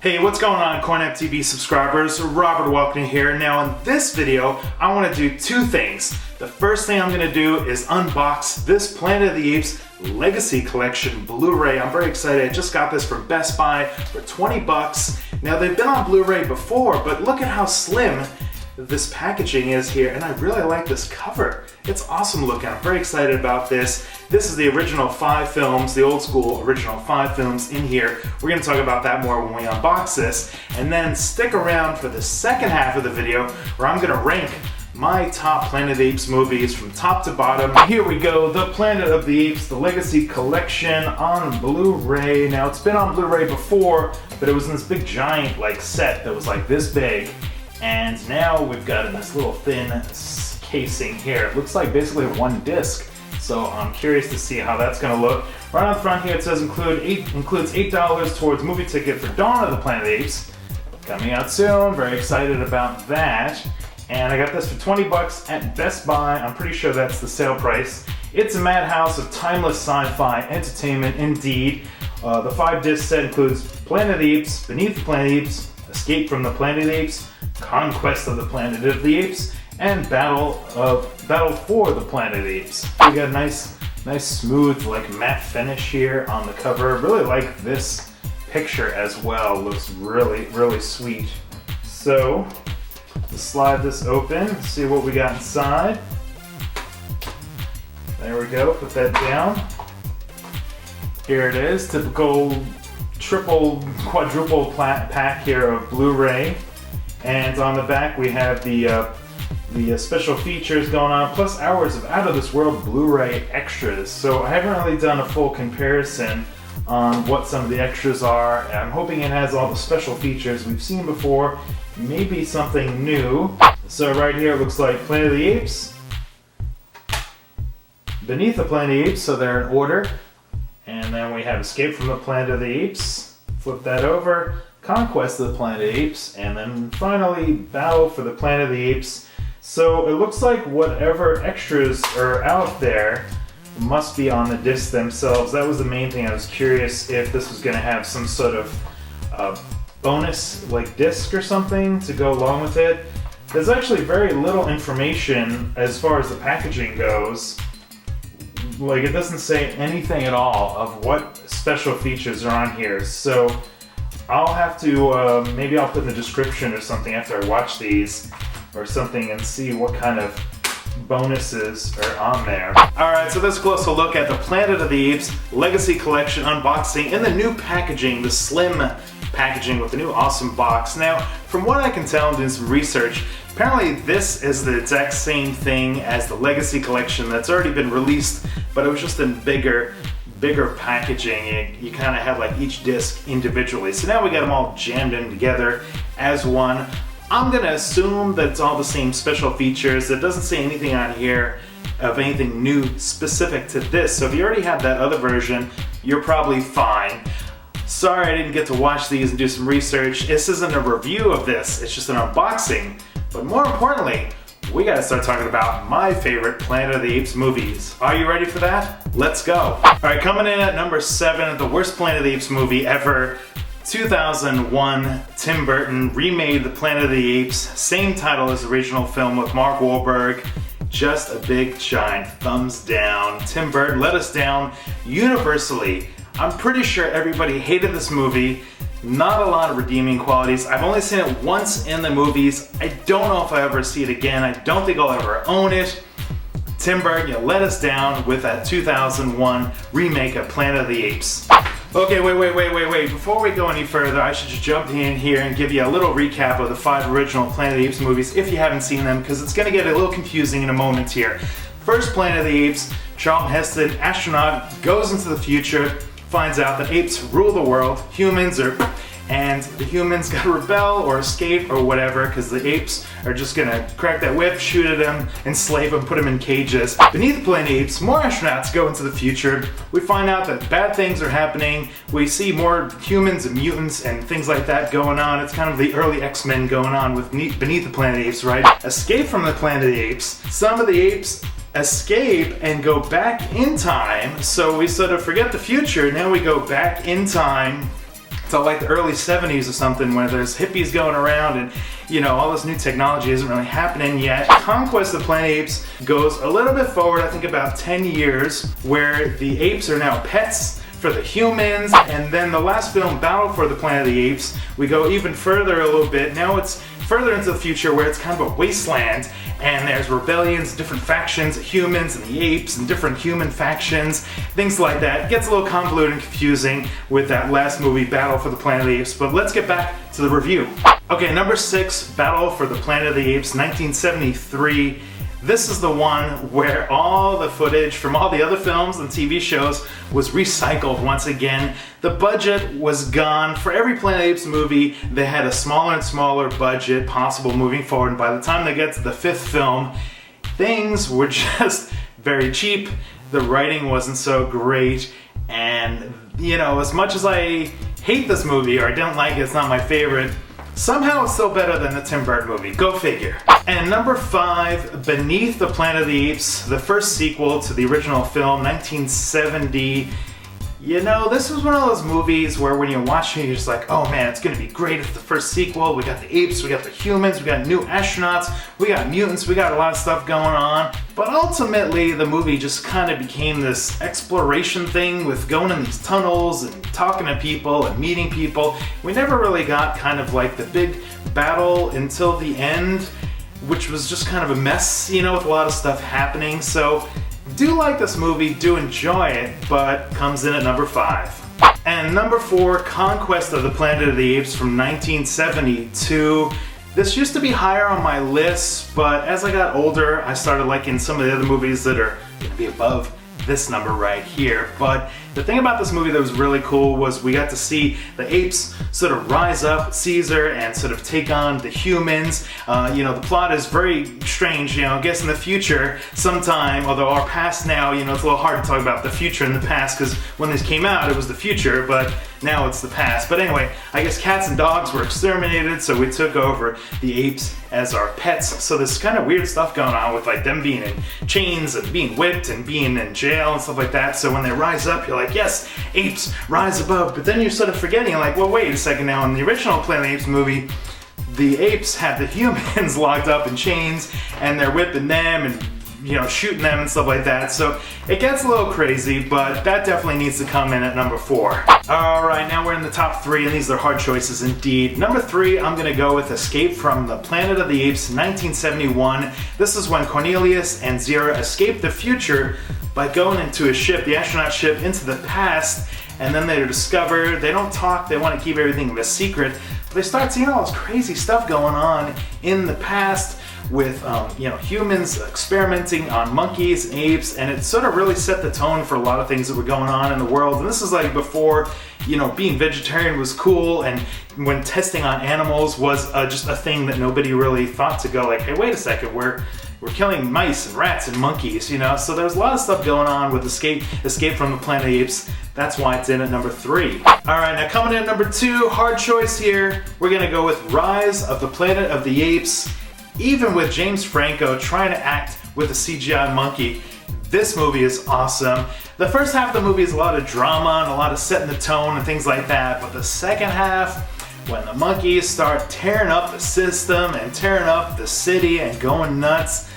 Hey, what's going on, CoinOpTV subscribers? Robert Welkner here. Now in this video, I want to do two things. The first thing I'm going to do is unbox this Planet of the Apes Legacy Collection Blu-ray. I'm very excited. I just got this from Best Buy for 20 bucks. Now they've been on Blu-ray before, but look at how slim this packaging is here, and I really like this cover. It's awesome looking. I'm very excited about this. This is the original 5 films, the old school original 5 films in here. We're going to talk about that more when we unbox this. And then stick around for the second half of the video where I'm going to rank my top Planet of the Apes movies from top to bottom. Here we go, the Planet of the Apes, the Legacy Collection on Blu-ray. Now it's been on Blu-ray before, but it was in this big giant set that was like this big. And now we've got in this little thin casing here. It looks like basically one disc. So I'm curious to see how that's going to look. Right on the front here it says includes $8 towards movie ticket for Dawn of the Planet of the Apes. Coming out soon. Very excited about that. And I got this for 20 bucks at Best Buy. I'm pretty sure that's the sale price. It's a madhouse of timeless sci-fi entertainment indeed. The 5-disc set includes Planet of the Apes, Beneath the Planet of the Apes, Escape from the Planet of the Apes, Conquest of the Planet of the Apes, and Battle for the Planet of the Apes. We got a nice smooth matte finish here on the cover. Really like this picture as well. Looks really sweet. So let's slide this open, see what we got inside. There we go, put that down. Here it is, typical triple, quadruple pack here of Blu-ray. And on the back we have the special features going on, plus hours of out-of-this-world Blu-ray extras. So I haven't really done a full comparison on what some of the extras are. I'm hoping it has all the special features we've seen before, maybe something new. So right here it looks like Planet of the Apes, Beneath the Planet of the Apes, so they're in order. And then we have Escape from the Planet of the Apes, flip that over, Conquest of the Planet of the Apes, and then finally Battle for the Planet of the Apes. So it looks like whatever extras are out there must be on the discs themselves. That was the main thing. I was curious if this was going to have some sort of bonus disc or something to go along with it. There's actually very little information as far as the packaging goes. It doesn't say anything at all of what special features are on here. So I'll have to, maybe I'll put in the description or something after I watch these or something and see what kind of bonuses are on there. Alright, so let's a closer look at the Planet of the Apes Legacy Collection unboxing in the new packaging, the slim packaging with the new awesome box. Now, from what I can tell and doing some research, apparently this is the exact same thing as the Legacy Collection that's already been released, but it was just in bigger packaging. You kind of have each disc individually. So now we got them all jammed in together as one. I'm gonna assume that it's all the same special features. It doesn't say anything on here of anything new specific to this. So if you already have that other version, you're probably fine. Sorry I didn't get to watch these and do some research. This isn't a review of this, it's just an unboxing. But more importantly, we gotta start talking about my favorite Planet of the Apes movies. Are you ready for that? Let's go. Alright, coming in at number 7, the worst Planet of the Apes movie ever. 2001, Tim Burton remade the Planet of the Apes, same title as the original film with Mark Wahlberg. Just a big giant thumbs down. Tim Burton let us down universally. I'm pretty sure everybody hated this movie. Not a lot of redeeming qualities. I've only seen it once in the movies. I don't know if I ever see it again. I don't think I'll ever own it. Tim Burton, you let us down with that 2001 remake of Planet of the Apes. Okay, wait. Before we go any further, I should just jump in here and give you a little recap of the 5 original Planet of the Apes movies if you haven't seen them, because it's going to get a little confusing in a moment here. First Planet of the Apes, Charlton Heston, astronaut, goes into the future, finds out that apes rule the world, and the humans gotta rebel or escape or whatever, because the apes are just gonna crack that whip, shoot at them, enslave them, put them in cages. Beneath the Planet of the Apes, more astronauts go into the future. We find out that bad things are happening. We see more humans and mutants and things like that going on. It's kind of the early X-Men going on with Beneath the Planet of the Apes, right? Escape from the Planet of the Apes. Some of the apes escape and go back in time, so we sort of forget the future. Now we go back in time to like the early 70s or something, where there's hippies going around and, you know, all this new technology isn't really happening yet. Conquest of the Planet of the Apes goes a little bit forward, I think about 10 years, where the apes are now pets for the humans, and then the last film, Battle for the Planet of the Apes, we go even further a little bit. Now it's further into the future where it's kind of a wasteland, and there's rebellions, different factions of humans and the apes, and different human factions, things like that. It gets a little convoluted and confusing with that last movie, Battle for the Planet of the Apes, but let's get back to the review. Okay, number 6, Battle for the Planet of the Apes, 1973. This is the one where all the footage from all the other films and TV shows was recycled once again. The budget was gone. For every Planet of the Apes movie, they had a smaller and smaller budget possible moving forward. And by the time they get to the 5th film, things were just very cheap. The writing wasn't so great. And, you know, as much as I hate this movie, or I don't like it, it's not my favorite, somehow it's still better than the Tim Burton movie. Go figure. And number 5, Beneath the Planet of the Apes, the first sequel to the original film, 1970. You know, this was one of those movies where when you're watching it, you're just like, oh man, it's gonna be great. It's the first sequel. We got the apes, we got the humans, we got new astronauts, we got mutants, we got a lot of stuff going on. But ultimately, the movie just kind of became this exploration thing with going in these tunnels and talking to people and meeting people. We never really got kind of like the big battle until the end, which was just kind of a mess, you know, with a lot of stuff happening. So, do like this movie, do enjoy it, but comes in at number 5. And number 4, Conquest of the Planet of the Apes from 1972. This used to be higher on my list, but as I got older, I started liking some of the other movies that are going to be above this number right here. But the thing about this movie that was really cool was we got to see the apes sort of rise up Caesar and sort of take on the humans. You know, the plot is very strange. You know, I guess in the future sometime, although our past now, you know, it's a little hard to talk about the future and the past because when this came out it was the future, but now it's the past. But anyway, I guess cats and dogs were exterminated, so we took over the apes as our pets. So there's kind of weird stuff going on with like them being in chains and being whipped and being in jail and stuff like that. So when they rise up, you're like, yes, apes rise above. But then you're sort of forgetting, like, well, wait a second now. In the original Planet of the Apes movie, the apes had the humans locked up in chains and they're whipping them and, you know, shooting them and stuff like that. So it gets a little crazy, but that definitely needs to come in at number 4. Alright, now we're in the top 3, and these are hard choices indeed. Number 3, I'm gonna go with Escape from the Planet of the Apes, 1971. This is when Cornelius and Zira escape the future by going into a ship, the astronaut ship, into the past, and then they're discovered. They don't talk, they want to keep everything a secret, but they start seeing all this crazy stuff going on in the past with you know, humans experimenting on monkeys and apes, and it sort of really set the tone for a lot of things that were going on in the world. And this is like before, you know, being vegetarian was cool, and when testing on animals was just a thing that nobody really thought to go like, hey, wait a second, we're killing mice and rats and monkeys, you know? So there's a lot of stuff going on with Escape from the Planet of the Apes. That's why it's in at number 3. Alright, now coming in at number 2, hard choice here. We're gonna go with Rise of the Planet of the Apes. Even with James Franco trying to act with a CGI monkey, this movie is awesome. The first half of the movie is a lot of drama and a lot of setting the tone and things like that, but the second half, when the monkeys start tearing up the system and tearing up the city and going nuts,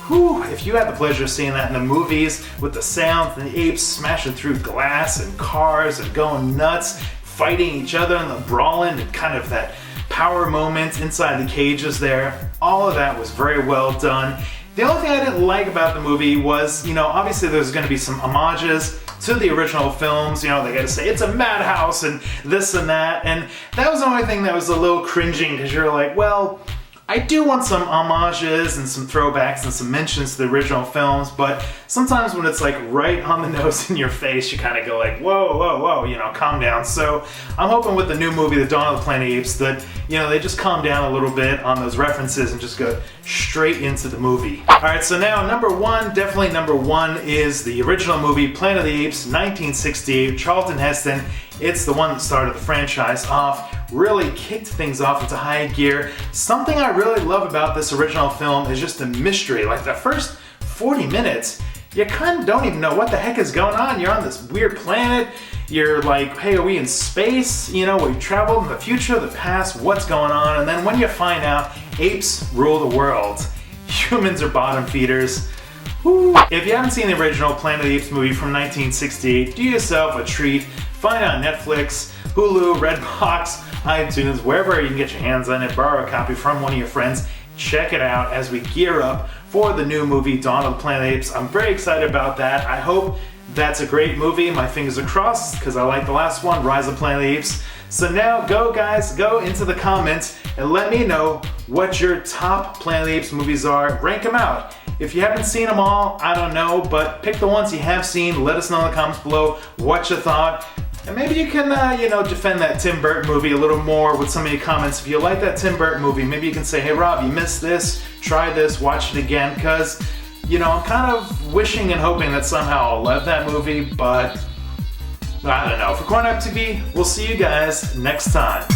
whew, if you had the pleasure of seeing that in the movies with the sounds and the apes smashing through glass and cars and going nuts, fighting each other and the brawling and kind of that power moment inside the cages there, all of that was very well done. The only thing I didn't like about the movie was, you know, obviously there's going to be some homages to the original films. You know, they got to say it's a madhouse and this and that, and that was the only thing that was a little cringing, because you're like, well, I do want some homages and some throwbacks and some mentions to the original films, but sometimes when it's like right on the nose in your face, you kind of go like, whoa, whoa, whoa, you know, calm down. So I'm hoping with the new movie, The Dawn of the Planet of the Apes, that, you know, they just calm down a little bit on those references and just go straight into the movie. Alright, so now number 1, definitely number 1 is the original movie, Planet of the Apes, 1968, Charlton Heston. It's the one that started the franchise off, really kicked things off into high gear. Something I really love about this original film is just the mystery. Like the first 40 minutes, you kind of don't even know what the heck is going on. You're on this weird planet. You're like, hey, are we in space? You know, we traveled in the future, the past, what's going on? And then when you find out, apes rule the world. Humans are bottom feeders. Woo. If you haven't seen the original Planet of the Apes movie from 1968, do yourself a treat. Find it on Netflix, Hulu, Redbox, iTunes, wherever you can get your hands on it. Borrow a copy from one of your friends. Check it out as we gear up for the new movie, Dawn of the Planet of the Apes. I'm very excited about that. I hope that's a great movie. My fingers are crossed because I like the last one, Rise of the Planet of the Apes. So now go guys, go into the comments and let me know what your top Planet of the Apes movies are. Rank them out. If you haven't seen them all, I don't know, but pick the ones you have seen. Let us know in the comments below what you thought. And maybe you can, defend that Tim Burton movie a little more with some of your comments. If you like that Tim Burton movie, maybe you can say, hey Rob, you missed this, try this, watch it again, because, I'm kind of wishing and hoping that somehow I'll love that movie, but I don't know. For CoinOpTV, we'll see you guys next time.